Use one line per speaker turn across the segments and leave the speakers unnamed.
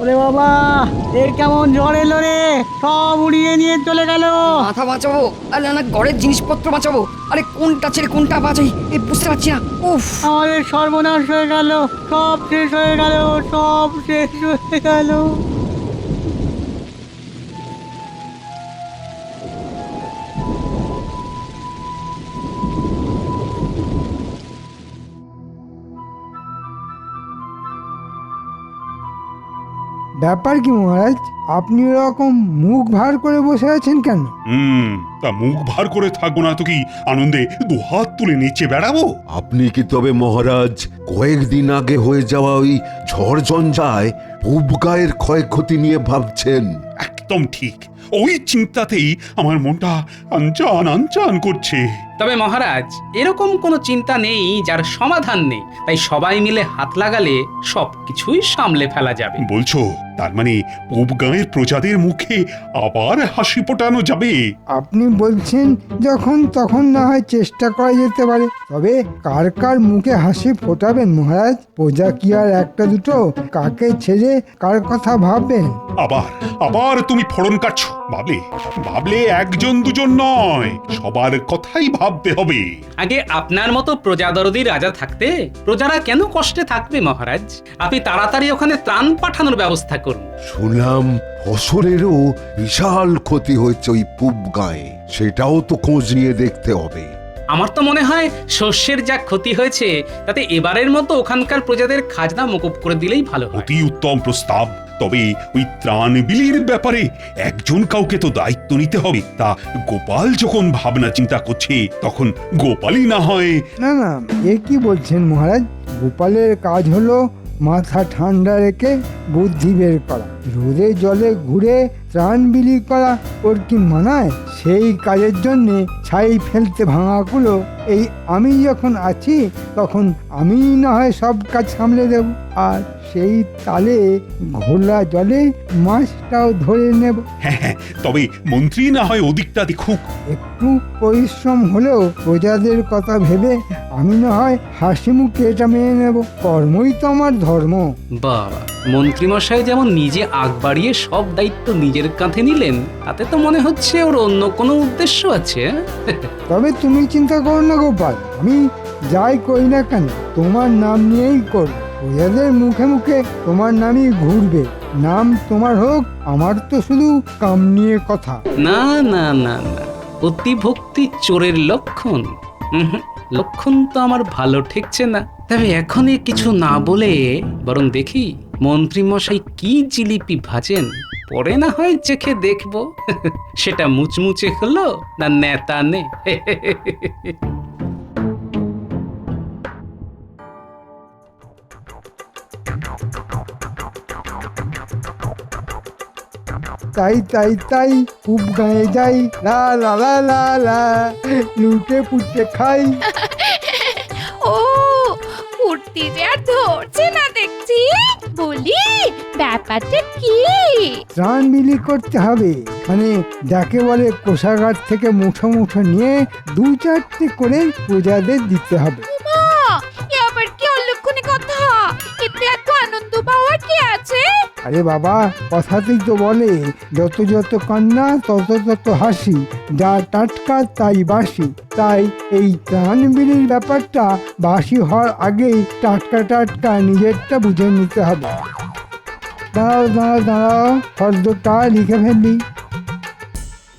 ওরে বাবা, এ কেমন ঝড় এলো রে, সব উড়িয়ে নিয়ে চলে গেল।
মাথা বাঁচাবো আরে না ঘরের জিনিসপত্র বাঁচাবো, আরে কোনটা ছেড়ে কোনটা বাঁচাই এই বুঝতে পারছি না। উফ,
আমাদের সর্বনাশ হয়ে গেল, সব শেষ হয়ে গেল, সব শেষ হয়ে গেল।
ব্যাপার কি মহারাজ, আপনি ওরকম মুখ ভার করে বসে আছেন কেন?
তা মুখ ভার করে থাকবো না তো কি আনন্দে দুহাত তুলে নিচে বেড়াবো?
আপনি কি তবে মহারাজ কয়েকদিন আগে হয়ে যাওয়া ওই ঝড় ঝঞ্ঝায় পূব গায়ের ক্ষয়ক্ষতি নিয়ে ভাবছেন?
একদম ঠিক, ওই চিন্তাতেই আমার মনটা আনচান আনচান করছে।
তবে মহারাজ, এরকম কোনো চিন্তা নেই যার সমাধান নেই, তাই সবাই মিলে হাত লাগালে সবকিছুই সামলে ফেলা যাবে।
বলছো তার মানে পূব গাঁয়ের প্রজাদের মুখে আবার হাসি ফোটানো যাবে?
আপনি বলছেন যখন তখন না হয় চেষ্টা করা যেতে পারে, তবে কার কার মুখে হাসি ফোটাবেন মহারাজ? প্রজা কি আর একটা দুটো? কাকে ছেড়ে কার কথা ভাববেন?
আবার আবার তুমি ফড়ন কাটছো। ভাবলে ভাবলে একজন দুজন নয়, সবার কথাই ভাবতে হবে।
আগে আপনার মতো প্রজাদরদি রাজা থাকতে প্রজারা কেন কষ্টে থাকবে মহারাজ? আপনি তাড়াতাড়ি ওখানে ত্রাণ পাঠানোর ব্যবস্থা করুন।
শুনলাম ফসলেরও বিশাল ক্ষতি হয়েছে ওই পূব গায়ে, সেটাও তো খোঁজ নিয়ে দেখতে হবে।
আমার তো মনে হয় শস্যের যা ক্ষতি হয়েছে তাতে এবারের মতো ওখানকার প্রজাদের খাজনা মকুব করে দিলেই ভালো হয়।
অতি উত্তম প্রস্তাব। তবে ওই ত্রাণ বিলির ব্যাপারে একজন কাউকে তো দায়িত্ব নিতে হবে। তা গোপাল যখন ভাবনা চিন্তা করছে তখন গোপালই না হয়।
না না, এ কি বলছেন মহারাজ? গোপালের কাজ হলো মাথা ঠান্ডা রেখে বুদ্ধি বের করা, রোদে জলে ঘুরে ত্রাণ বিলি করা ওর কি মানায়? সেই কাজের জন্যে ছাই ফেলতে ভাঙাগুলো এই আমি যখন আছি তখন আমি না হয় সব কাজ সামলে দেব, আর সেই তালে ঘোলা জলে মাছটাও ধরে নেব।
হ্যাঁ, তবে মন্ত্রী না হয় ওদিকটা দেখুক।
একটু পরিশ্রম হলেও প্রজাদের কথা ভেবে আমি না হয় হাসি মুখে এটা মেনে নেব। কর্মই তো আমার ধর্ম।
বাবা, মন্ত্রীমশাই যেমন নিজে আগ বাড়িয়ে সব দায়িত্ব নিজের কাঁধে নিলেন, তাতে তো মনে হচ্ছে ওর অন্য কোনো উদ্দেশ্য আছে।
তবে তুমি চিন্তা করো না গোপাল, আমি যাই করি না কেন তোমার নাম নিয়েই করব। প্রজাদের মুখে মুখে তোমার নামই ঘুরবে। নাম তোমার হোক, আমার তো শুধু কাম নিয়ে কথা।
না না না না, অতিভক্তি চোরের লক্ষণ। উহুম, লক্ষণ তো আমার ভালো ঠেকছে না। তবে এখনই কিছু না বলে বরং দেখি মন্ত্রীমশাই কি জিলিপি ভাজেন, পরে না হয় চেখে দেখবো সেটা মুচমুচে হলো না নেতা নে।
তাই তাই তাই খুব গায়ে যাই, লা লা লা লা লা, লুটে পুটে খাই।
ও কুর্তি যে আর ধরছে না দেখছি। বলি ব্যাপারটা কি?
ত্রাণ বিলি করতে হবে, মানে যাকে বলে কোষাগার থেকে মুঠো মুঠো নিয়ে দু চারটে করে প্রজাদের দিতে হবে।
মা, এ আবার কি অলক্ষণে কথা? এতে এত আনন্দ পাওয়ার কি আছে?
আরে বাবা, কথাতেই তো বলে যত যত কান্না তত তত হাসি, যা টাটকা তাই বাসি। তাই এই ত্রাণ বিলির ব্যাপারটা বাসি হওয়ার আগেই টাটকা টাটকা নিজেরটা বুঝে নিতে হবে। দাঁড়াও দাঁড়াও দাঁড়াও, ফর্দটা লিখে ফেললি।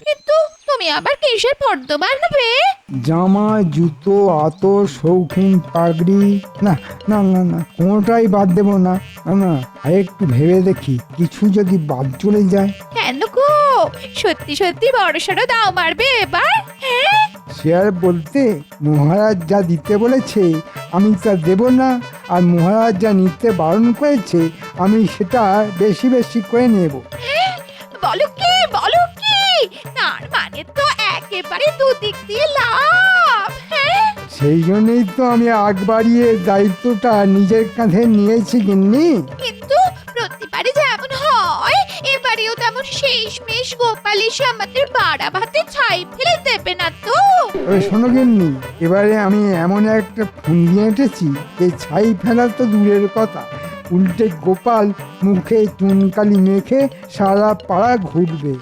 কিন্তু তুমি আবার কিসের ফর্দ বানাবে?
জামা, জুতো, আতর, শৌখিন, পাগড়ি। না না না না, কোনোটাই বাদ দেবো না। না না, আর একটু ভেবে দেখি, কিছু যদি বাদ চলে যায়।
কেন গো, সত্যি সত্যি বড়সড় দাও মারবে এবার? হ্যাঁ,
সে আর বলতে, মহারাজ যা দিতে বলেছে আমি তা দেব না, আর মহারাজ যা নিতে বারণ করেছে আমি সেটা বেশি বেশি করে নেব।
বলো কি বলো কি? তার মানে তো একেবারে দুদিক দিয়ে লাভ। হ্যাঁ,
সেই জন্যই তো আমি আগ বাড়িয়ে দায়িত্বটা নিজের কাঁধে নিয়েছি গিন্নি।
কিন্তু প্রতিবারে যেমন হয় এবারেও তেমন শেষমেশ গোপাল এসে আমাদের বাড়া ভাতে ছাই ফেলে দেবে না তো?
তবে শোনো গিন্নি, এবারে আমি এমন একটা ফন্দি এঁটেছি যে ছাই ফেলা তো দূরের কথা, উল্টে গোপাল মুখে চুনকালি মেখে সারা পাড়া ঘুরবে।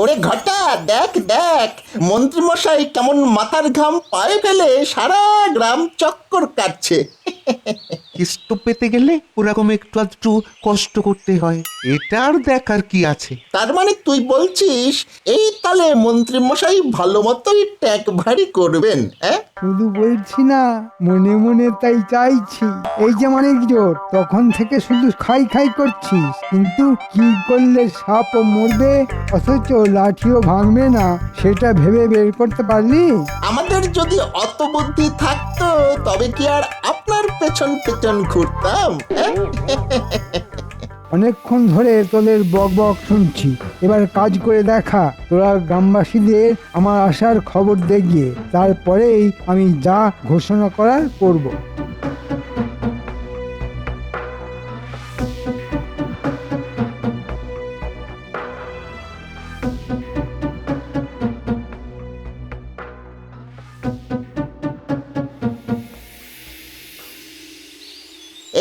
ওরে ঘটা, দেখ দেখ মন্ত্রীমশাই কেমন মাথার ঘাম পায়ে ফেলে সারা গ্রাম চক্কর কাটছে।
কেষ্ট পেতে গেলে ওরকম একটু আধটু কষ্ট করতে হয়, এটার দেখার কি আছে?
তার মানে তুই বলছিস এই তালে মন্ত্রীমশাই ভালো মতোই ট্যাক ভারী করবেন? হ্যাঁ,
শুধু বলছি না, মনে মনে তাই চাইছি। এই যে মানিক জোর, তখন থেকে শুধু খাই খাই করছিস, কিন্তু কি করলে সাপও মরবে অথচ লাঠিও ভাঙবে না সেটা ভেবে বের করতে পারলি?
আমাদের যদি অত বুদ্ধি থাকতো তবে কি আর আপনার পেছন পেছন ঘুরতাম? হ্যাঁ?
অনেকক্ষণ ধরে তোদের বক বক শুনছি, এবার কাজ করে দেখা। তোরা গ্রামবাসীদের আমার আসার খবর দে গিয়ে, তারপরেই আমি যা ঘোষণা করার করব।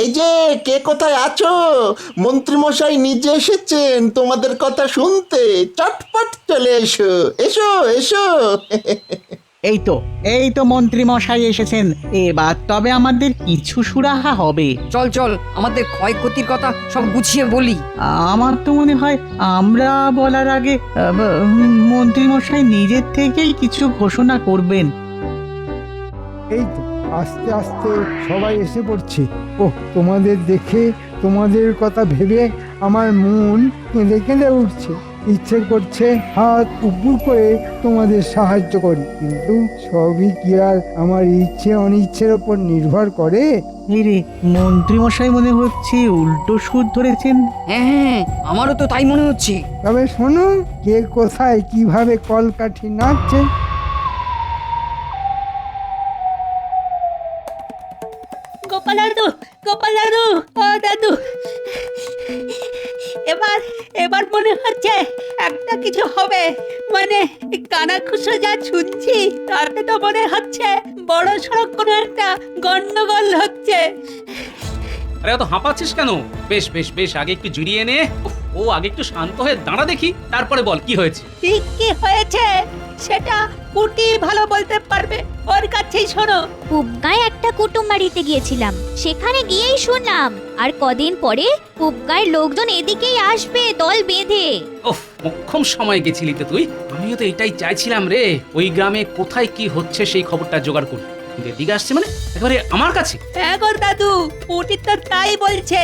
এই যে কে কোথায় আছো? মন্ত্রীমশাই নিজে এসেছেন তোমাদের কথা শুনতে। চটপট চলে এসো, এসো এসো।
এই তো মন্ত্রী মশাই এসেছেন। এবার তবে আমাদের কিছু সুরাহা হবে।
চল চল, আমাদের ক্ষয়ক্ষতির কথা সব গুছিয়ে বলি।
আমার তো মনে হয় আমরা বলার আগে মন্ত্রী মশাই নিজের থেকেই কিছু ঘোষণা করবেন।
এই তো আস্তে আস্তে সবাই এসে পড়ছে। ও, তোমাদের দেখে, তোমাদের কথা ভেবে আমার মন কেঁদে কেঁদে উঠছে। ইচ্ছে করছে হাত উপর করে তোমাদের সাহায্য করি, কিন্তু সবই কি আর আমার ইচ্ছে অনিচ্ছের ওপর নির্ভর করে?
এই রে, মন্ত্রী মশাই মনে হচ্ছে উল্টো সুর ধরেছেন।
হ্যাঁ হ্যাঁ, আমারও তো তাই মনে হচ্ছে।
তবে শোনো, কে কোথায় কিভাবে কলকাঠি নাচছে।
গোপাল দাদু, গোপাল দাদু, ও দাদু, এবার মনে হচ্ছে একটা কিছু হবে। মানে কানাঘুষো যা শুনছি তাতে তো মনে হচ্ছে বড় সড়ক কোনো একটা গন্ডগোল হচ্ছে।
আরে অত হাঁপাচ্ছিস কেন? বেশ বেশ বেশ, আগে একটু জিরিয়ে নে। ও আগে একটু শান্ত হয়ে দাঁড়া দেখি, তারপরে বল কি হয়েছে।
ঠিক কি হয়েছে সেটা কুটি ভালো বলতে পারবে, ওর কাছেই শোনো।
পুবগায় একটা কুটুম বাড়িতে গিয়েছিলাম, সেখানে গিয়েই শুনলাম আর কদিন পরে পুবগায়ের লোকজন এদিকেই আসবে দল বেঁধে।
ওফ, মোক্ষম সময় গেছিলি তো তুই। আমিও তো এটাই চাইছিলাম রে, ওই গ্রামে কোথায় কি হচ্ছে সেই খবরটা জোগাড় করি। এদিকে আসছে মানে একেবারে আমার কাছে।
হ্যাঁ গো দাদু, পুটি তো তাই বলছে।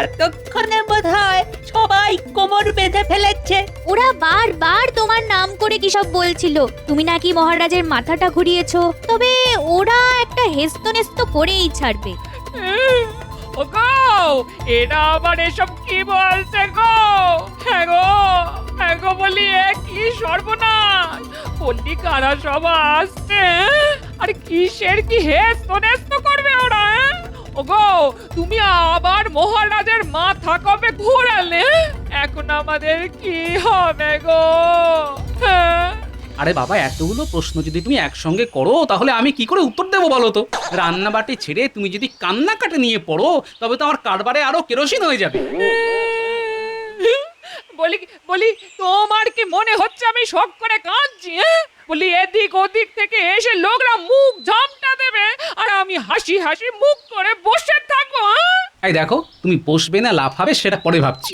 এতক্ষণে বোধহয় সবাই কোমর বেঁধে ফেলেছে।
ওরা বারবার তোমার নাম করে কি সব বলছিল, তুমি নাকি মহারাজের মাথাটা ঘুরিয়েছো। তবে ওরা একটা হেস্তনেস্ত করেই ছাড়বে।
ওগো, এরা আবার এসব কি বলছে গো? হ্যাঁ গো বলি, এ কি সর্বনাশ! পল্লী কারা সব আসছে, আর কিসের কি হেস্তনেস্ত করবে ওরা? ওগো, তুমি আবার মহারাজের মাথা কবে ঘোরালে? এখন আমাদের কি হবে গো? হ্যাঁ,
আরে বাবা, এতগুলো প্রশ্ন যদি তুমি একসঙ্গে করো তাহলে আমি কি করে উত্তর দেবো বলো তো? রান্নাবাটি ছেড়ে তুমি যদি কান্নাকাটি নিয়ে পড়ো তবে তো আমার কারবারে আরো কেরোসিন হয়ে যাবে।
বলি তোমার কি মনে হচ্ছে আমি শখ করে কাঁদছি? বলি এদিক ওদিক থেকে এসে লোকরা মুখ ঝামটা দেবে আর আমি হাসি হাসি মুখ করে বসে থাকবো?
এই দেখো, তুমি বসবে না লাফাবে সেটা পরে ভাবছি।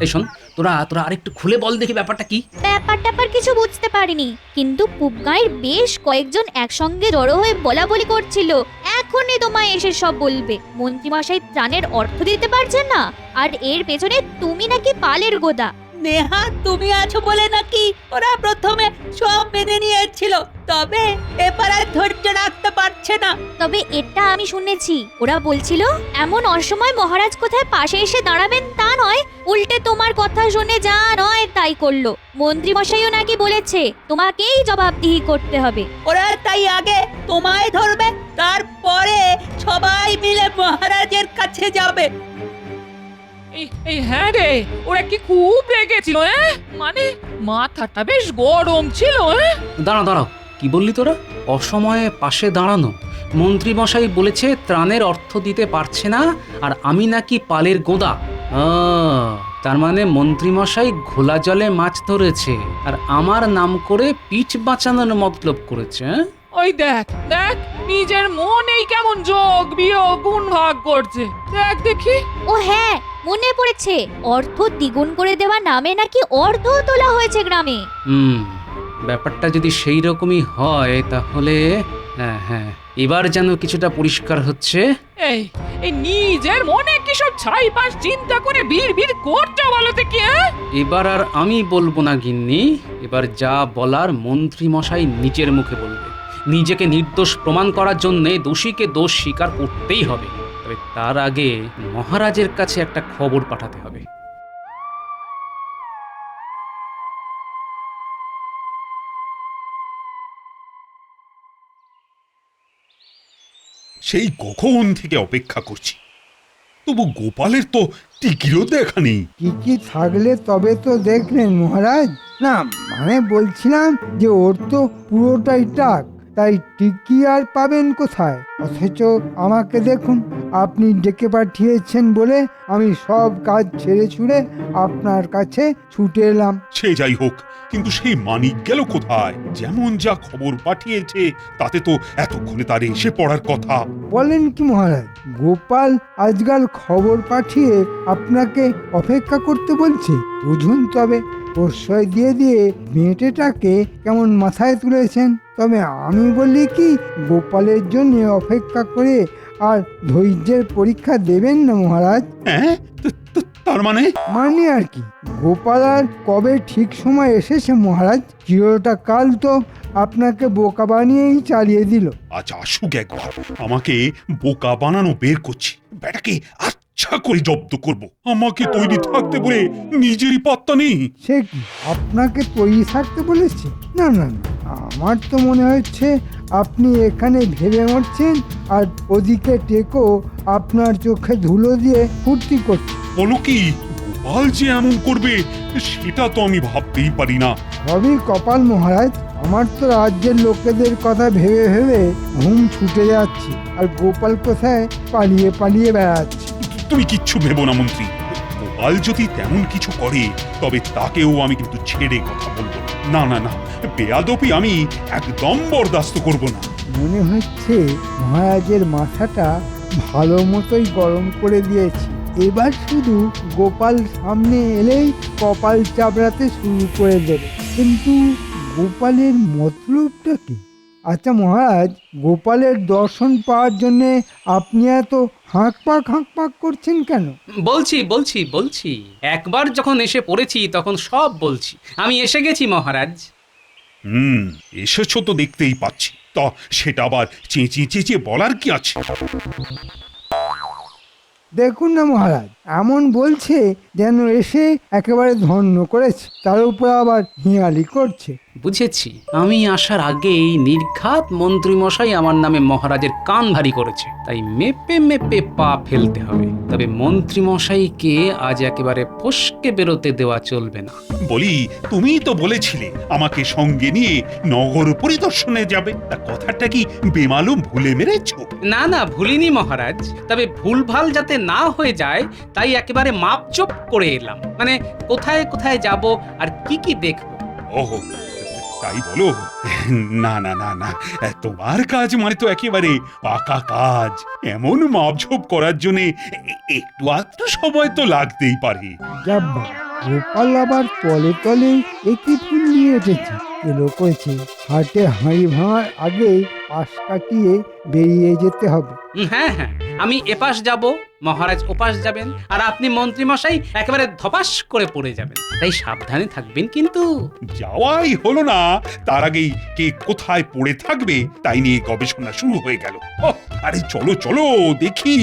এই শোন, তোরা আরেকটু খুলে বল দেখি ব্যাপারটা কি।
ব্যাপার কিছু বুঝতে পারিনি, কিন্তু পুবগাঁয়ের বেশ কয়েকজন একসঙ্গে জড়ো হয়ে বলাবলি করছিল এখনই তোমায় এসে সব বলবে। মন্ত্রীমশাই ত্রাণের অর্থ দিতে পারছেন না, আর এর পেছনে তুমি নাকি পালের গোদা।
নেহা, তুমি আছো বলে নাকি ওরা প্রথমে সব মেনে নিয়েছিল, তবে এবার আর ধৈর্য রাখতে পারছে না।
তবে এটা আমি শুনেছি, ওরা বলছিল এমন অসময় মহারাজ কোথায় পাশে এসে দাঁড়াবেন তা নয়, উল্টে তোমার কথা শুনে যা নয় তাই করলো। মন্ত্রী মশাইও নাকি বলেছে তোমাকেই জবাবদিহি করতে হবে।
ওরা তাই আগে তোমায় ধরবে, তারপরে সবাই মিলে মহারাজের কাছে যাবে।
এই হ্যাঁ রে, ওরা কি খুব রেগেছিল? মানে মাথাটা বেশ গরম ছিল।
দাঁড়াও, কি বললি তোরা? অসময়ে পাশে দাঁড়ানো? মন্ত্রী মশাই বলেছে ত্রাণের অর্থ দিতে পারছে না, আর আমি নাকি পালের গোদা। তার মানে মন্ত্রী মশাই ঘোলা জলে মাছ ধরেছে আর আমার নাম করে পিঠ বাঁচানোর মতলব করেছে।
ওই দেখ দেখ, নিজের মনেই কেমন যোগ বিয়োগ গুণ ভাগ করছে। দেখ দেখি।
ও হ্যাঁ, মনে পড়েছে, অর্থ দ্বিগুণ করে দেওয়া নামে নাকি অর্থ তোলা হয়েছে গ্রামে।
ব্যাপারটা যদি সেই রকমই হয় তাহলে হ্যাঁ, এবার যেন কিছুটা পরিষ্কার হচ্ছে।
এই এই নিজের মনে কি সব ছাইপাশ চিন্তা করে বিড় করছো বলো দেখি?
এবার আর আমি বলবো না গিন্নি, এবার যা বলার মন্ত্রী মশাই নিজের মুখে বলবে। নিজেকে নির্দোষ প্রমাণ করার জন্য দোষীকে দোষ স্বীকার করতেই হবে। তবে তার আগে মহারাজের কাছে একটা খবর পাঠাতে হবে।
সেই কখন থেকে অপেক্ষা করছি, তবু গোপালের তো টিকিরও দেখা নেই।
কি থাকলে তবে তো দেখলেন মহারাজ। না মানে বলছিলাম যে ওর তো পুরোটাই টাক, তাই টিকি আর পাবেন কোথায়? অথচ আমাকে দেখুন, আপনি ডেকে পাঠিয়েছেন বলে আমি সব কাজ ছেড়ে ছুড়ে আপনার কাছে ছুটে এলাম।
সে যাই হোক, কিন্তু সেই মানিক গেল কোথায়? যেমন যা খবর পাঠিয়েছে তাতে তো এতক্ষণে তার এসে পড়ার কথা।
বলেন কি মহারাজ, গোপাল আজকাল খবর পাঠিয়ে আপনাকে অপেক্ষা করতে বলছে? বুঝুন তবে, প্রশ্রয় দিয়ে দিয়ে মেয়েটাকে কেমন মাথায় তুলেছেন। তবে আমি বলি কি, গোপালের জন্য অপেক্ষা করে আর ধৈর্যের পরীক্ষা দেবেন না মহারাজ।
হ্যাঁ, তার মানে
আর কি, গোপাল আর কবে ঠিক সময় এসেছে মহারাজ। চিরটা কাল তো আপনাকে বোকা বানিয়েই চালিয়ে দিল।
আচ্ছা আসুক একবার, আমাকে বোকা বানানো বের করছি। বেটাকে আচ্ছা করে জব্দ করব। আমাকে তৈরি থাকতে বলে নিজেরই পাত্তা নেই।
সে কি আপনাকে তৈরি থাকতে বলেছে? না না না, আমার তো মনে হচ্ছে আপনি এখানে ভেবে মরছেন আর ওদিকে টেকো আপনার চোখে ধুলো দিয়ে ফুর্তি করছে।
বলো কি, গোপাল যে এমন করবে সেটা তো আমি ভাবতেই পারি না।
সবই কপাল মহারাজ। আমার তো রাজ্যের লোকেদের কথা ভেবে ভেবে ঘুম ছুটে যাচ্ছে, আর গোপাল কোথায় পালিয়ে পালিয়ে বেড়াচ্ছে।
তুমি কিচ্ছু ভেবো না মন্ত্রী, গোপাল যদি তেমন কিছু করে তবে তাকেও আমি কিন্তু ছেড়ে কথা বলবো না। না না, বেয়াদপি আমি একদম বরদাস্ত করব না।
মনে হচ্ছে মহারাজের মাথাটা ভালো মতোই গরম করে দিয়েছে। এবার শুধু গোপাল সামনে এলেই কপাল চাপড়াতে শুরু করে দেবে। কিন্তু গোপালের মতলবটা কি? আচ্ছা মহারাজ, গোপালের দর্শন পাওয়ার জন্য আপনি এত হাঁক পাক করছেন কেন?
বলছি একবার যখন এসে পড়েছি তখন সব বলছি। আমি এসে গেছি মহারাজ।
এসেছো তো দেখতেই পাচ্ছি, তা সেটা আবার চেঁচিয়ে বলার কি আছে?
দেখুন না মহারাজ, এমন বলছে যেন এসে একেবারে ধন্য করেছে, তার উপর আবার হিয়ালি করছে।
বুঝেছি, আমি আসার আগেই নির্ঘাত মন্ত্রী মশাই আমার নামে মহারাজের কান ভারী করেছে, তাই মেপে মেপে পা ফেলতে হবে। তবে মন্ত্রী মশাইকে আজ একেবারে ফসকে বেরোতে দেওয়া চলবে না।
বলি, তুমি তো বলেছিলে আমাকে সঙ্গে নিয়ে নগর পরিদর্শনে যাবে, তা কথাটা কি বেমালুম ভুলে মেরেছো?
না ভুলিনি মহারাজ, তবে ভুলভাল যাতে না হয়ে যায় তাই একেবারে মাপচোপ করে এলাম। মানে কোথায় কোথায় যাব আর কি দেখব।
ওহো, তাই বলো? না না না না, তোমার কাজ মানে তো একেবারে পাকা কাজ। এমন মাপঝোপ করার জন্য একটু আধটু সময় তো লাগতেই পারে।
যাব্বা, গোপাল আবার তলে তলে একই ফুল নিয়ে এসেছে। এলো করেছে হাটে হাঁড়ি ভাঙার আগে পাশ কাটিয়ে বেরিয়ে যেতে হবে।
হ্যাঁ, আমি এপাশ যাব, মহারাজ ওপাশ যাবেন, আর আপনি মন্ত্রী মশাই একেবারে ধপাস করে পড়ে যাবেন। তাই সাবধানে থাকবেন কিন্তু।
যাওয়াই হলো না, তার আগেই কে কোথায় পড়ে থাকবে তাই নিয়ে গবেষণা শুরু হয়ে গেল। আরে চলো দেখি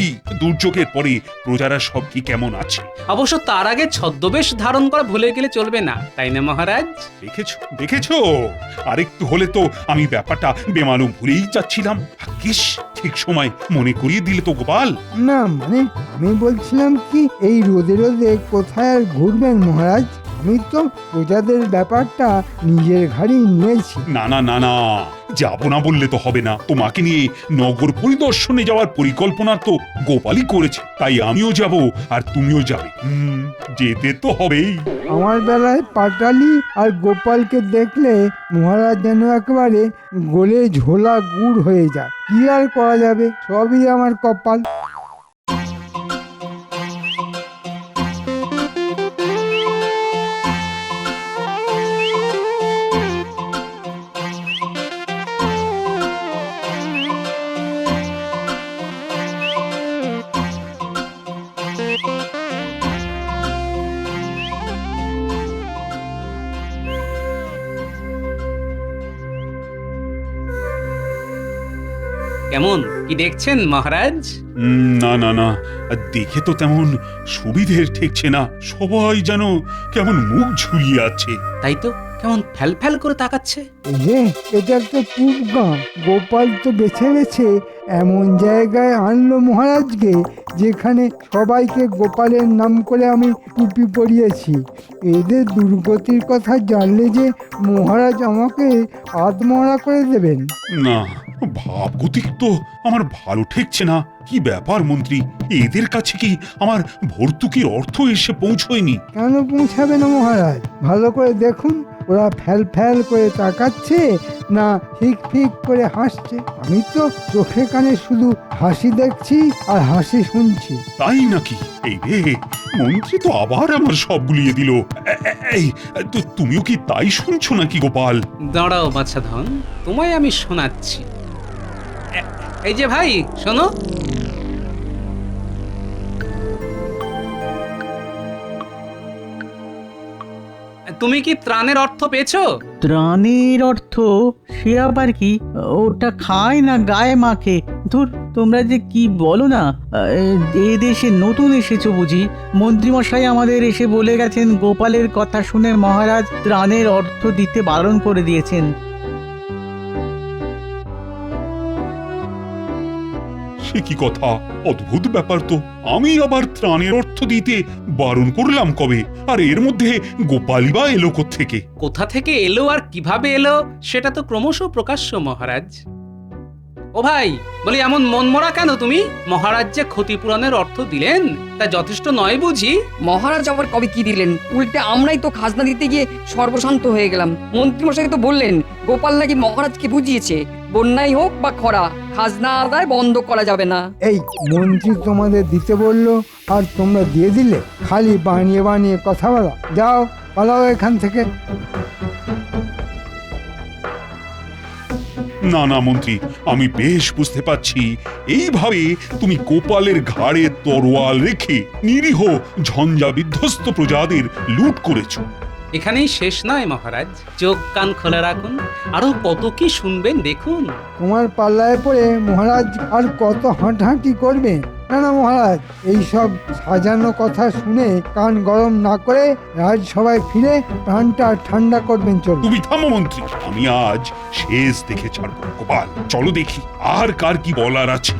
দুর্যোগের পরে প্রজারা সব কি কেমন আছে।
অবশ্য তার আগে ছদ্মবেশ ধারণ করা ভুলে গেলে চলবে না, তাই না মহারাজ?
দেখেছো, আরেকটু হলে তো আমি ব্যাপারটা বেমালুম ভুলেই যাচ্ছিলাম। ভাগ্যিস ঠিক সময় মনে করিয়ে দিলে তো গোপাল।
না মানে আমি বলছিলাম কি, এই রোদে কোথায় আর ঘুরবেন মহারাজ? আমি তো প্রজাদের ব্যাপারটা নিজের ঘাড়েই নিয়েছি।
না না না না, যাবো না বললে তো হবে না। তোমাকে নিয়ে নগর পরিদর্শনে যাওয়ার পরিকল্পনা তো গোপালই করেছে, তাই আমিও যাব আর তুমিও যাবে। যেতে তো হবেই।
আমার বেলায় পাটালি আর গোপালকে দেখলে মহারাজ যেন একেবারে গোলে ঝোলা গুড় হয়ে যায়। কি আর করা যাবে, সবই আমার কপাল।
কেমন কি দেখছেন মহারাজ?
না না না, দেখে তো তেমন সুবিধের ঠেকছে না। সবাই যেন কেমন মুখ ঝুলিয়ে আছে।
তাই তো, কেমন ফ্যাল ফ্যাল করে তাকাচ্ছে।
এই যে এটা একটা পূব গাঁ, গোপাল তো বেছে বেছে এমন জায়গায় আনলো মহারাজকে যেখানে সবাইকে গোপালের নাম করে আমি টুপি পরিয়েছি। এদের দুর্গতির কথা জানলে যে মহারাজ আমাকে আত্মহরা করে দেবেন।
না, ভাবগতিক তো আমার ভালো ঠেকছে না। কি ব্যাপার মন্ত্রী, এদের কাছে কি আমার ভর্তুকির অর্থ এসে পৌঁছয়নি?
কেন পৌঁছাবে না মহারাজ? ভালো করে দেখুন, ওরা ফ্যাল ফ্যাল করে তাকাচ্ছে না ফিক ফিক করে হাসছে। আমি তো চোখে কানে শুধু হাসি দেখছি আর হাসি শুনছি।
তাই নাকি? এই রে, মন্ত্রী তো আবার আমার সব গুলিয়ে দিল। এই তুমিও কি তাই শুনছো নাকি গোপাল?
দাঁড়াও বাছাধন, তোমায় আমি শোনাচ্ছি। এই যে ভাই শোনো, তুমি কি ত্রাণের অর্থ পেয়েছো?
ত্রাণের অর্থ? সে আবার কি? ওটা খায় না গায়ে মাখে। ধুর, তোমরা যে কি বলো না। এ দেশে নতুন এসেছো বুঝি? মন্ত্রীমশাই আমাদের এসে বলে গেছেন গোপালের কথা শুনে মহারাজ ত্রাণের অর্থ দিতে বারণ করে দিয়েছেন।
সে কি কথা, অদ্ভুত ব্যাপার তো। আমি আবার ত্রাণের অর্থ দিতে বারণ করলাম কবে? আর এর মধ্যে গোপালই বা এলো কোত্থেকে?
কোথা থেকে এলো আর কিভাবে এলো সেটা তো ক্রমশ প্রকাশ্য মহারাজ। ও ভাই, বলি এমন মনমরা কেন তুমি? মহারাজ যে ক্ষতিপূরণের অর্থ দিলেন তা যথেষ্ট নয় বুঝি?
মহারাজ আবার কবে কি দিলেন? উল্টে আমরাই তো খাজনা দিতে গিয়ে সর্বশান্ত হয়ে গেলাম। মন্ত্রীমশাই তো বললেন গোপাল নাকি মহারাজকে বুঝিয়েছে বন্যাই হোক বা খরা, খাজনা আদায় বন্ধ করা যাবে না।
এই মন্ত্রী তোমাদের দিতে বললো আর তোমরা দিয়ে দিলে? খালি বানিয়ে বানিয়ে কথা বলা। যাও, পালাও এখান থেকে।
না না মন্ত্রী, আমি বেশ বুঝতে পারছি এইভাবে তুমি গোপালের ঘাড়ে তরোয়াল রেখে নিরীহ ঝঞ্ঝা বিধ্বস্ত প্রজাদের লুট করেছো।
এখানেই শেষ নয় মহারাজ, চোখ কান খোলা রাখুন, আরো কত কি শুনবেন দেখুন।
তোমার পাল্লায় পড়ে মহারাজ আর কত হাঁটাহাঁটি করবে? না না মহারাজ, এইসব সাজানো কথা শুনে কান গরম না করে রাজসভায় ফিরে প্রাণটা ঠান্ডা করবেন। চল।
তুমি থামো মন্ত্রী, আমি আজ শেষ দেখে ছাড়বো। গোপাল, চলো দেখি আর কার কি বলার আছে।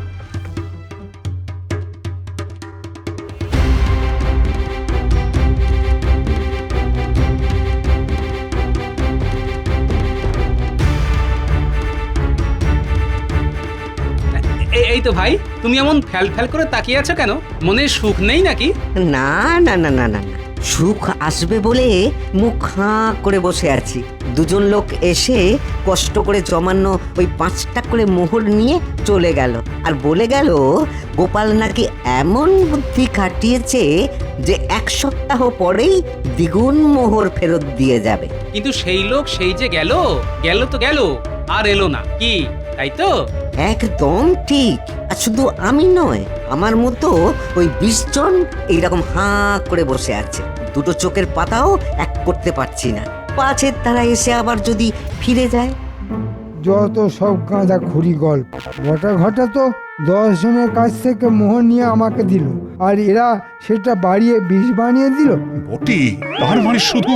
এই তো ভাই, তুমি এমন ফ্যাল ফ্যাল করে তাকিয়ে আছো কেন? মনে সুখ নেই নাকি?
না না না না না, সুখ আসবে বলে মুখ হাঁ করে বসে আছি। দুজন লোক এসে কষ্ট করে জমানো ওই 5টা করে মোহর নিয়ে চলে গেল আর বলে গেল গোপাল নাকি এমন বুদ্ধি খাটিয়েছে যে 1 সপ্তাহ পরেই দ্বিগুণ মোহর ফেরত দিয়ে যাবে।
কিন্তু সেই লোক সেই যে গেল তো গেল, আর এলো না কি, তাই তো?
একদম ঠিক। আর শুধু আমি নয়, আমার মতো ওই 20 জন এইরকম হাঁ করে বসে আছে। দুটো চোখের পাতাও এক করতে পারছি না। পাছে তারা এসে আবার যদি ফিরে যায়।
যত সব গাঁদা খুরি গল্প। বটা ঘটা তো 10 জনের কাছ থেকে মোহর নিয়ে আমাকে দিল, আর এরা সেটা বাড়িয়ে 20 বানিয়ে দিল।
বটে, তার মানে শুধু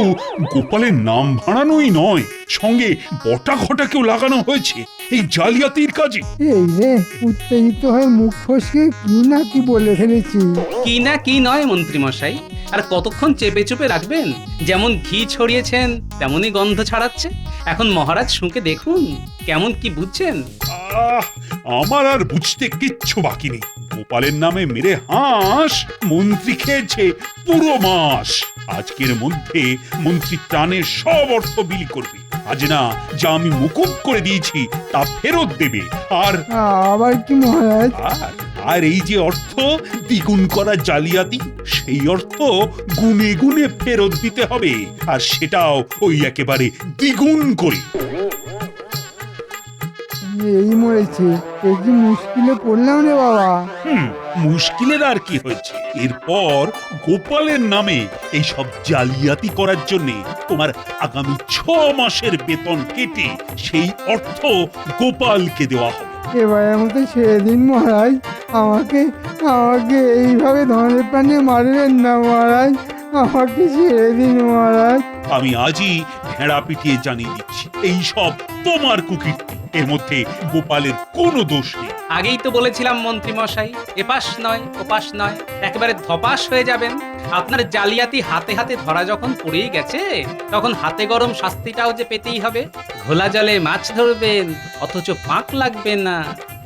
গোপালের নাম ভাড়ানোই নয়, সঙ্গে বটা ঘটাকেও লাগানো হয়েছে এই জালিয়াতির কাজে।
এই রে, উত্তেজিত হয়ে মুখ ফসকে কি না কি বলে ফেলেছি।
কি না কি নয় মন্ত্রী মশাই, আর কতক্ষণ চেপে চুপে রাখবেন? যেমন ঘি ছড়িয়েছেন তেমনই গন্ধ ছড়াচ্ছে। এখন মহারাজ শুঁকে দেখুন কেমন কি বুঝছেন।
আমার আর বুঝতে কিচ্ছু বাকি নেই। গোপালের নামে মেরে হাঁস মন্ত্রী খেয়েছে পুরো মাস। আজকের মধ্যে মন্ত্রী ত্রাণের সব অর্থ বিলি করবে। আজ না যা আমি মুকুব করে দিয়েছি তা ফেরত দেবে। আর
আবার কি মহারাজ?
আর এই যে অর্থ দ্বিগুণ করা জালিয়াতি, সেই অর্থ গুনে গুনে ফেরত দিতে হবে, আর সেটাও ওই একেবারে দ্বিগুণ করে।
এই মরেছে, এ কি মুশকিলে পড়লাম রে বাবা।
মুশকিলের আর কি হয়েছে? এরপর গোপালের নামে এই সব জালিয়াতি করার জন্য তোমার আগামী 6 মাসের বেতন কেটে সেই অর্থ গোপালকে দেওয়া হবে।
এবারের মতো ছেড়ে দিন মহারাজ, আমাকে আমাকে এইভাবে ধনের প্রাণে মারবেন না মহারাজ, আমাকে ছেড়ে দিন মহারাজ।
আমি আজই ভেড়া পিটিয়ে জানিয়ে দিচ্ছি, এই সব তোমার কুকীর্তি। এর মধ্যে গোপালের কোনো দোষ নেই।
আগেই তো বলেছিলাম মন্ত্রী মশাই, এপাশ নয় ওপাশ নয়, একেবারে ধপাস হয়ে যাবেন। আপনার জালিয়াতি হাতে হাতে ধরা যখন পড়েই গেছে, তখন হাতে গরম শাস্তিটাও যে পেতেই হবে। ঘোলা জলে মাছ ধরবেন অথচ পাক লাগবে না,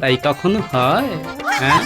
তাই কখনো হয়? হ্যাঁ।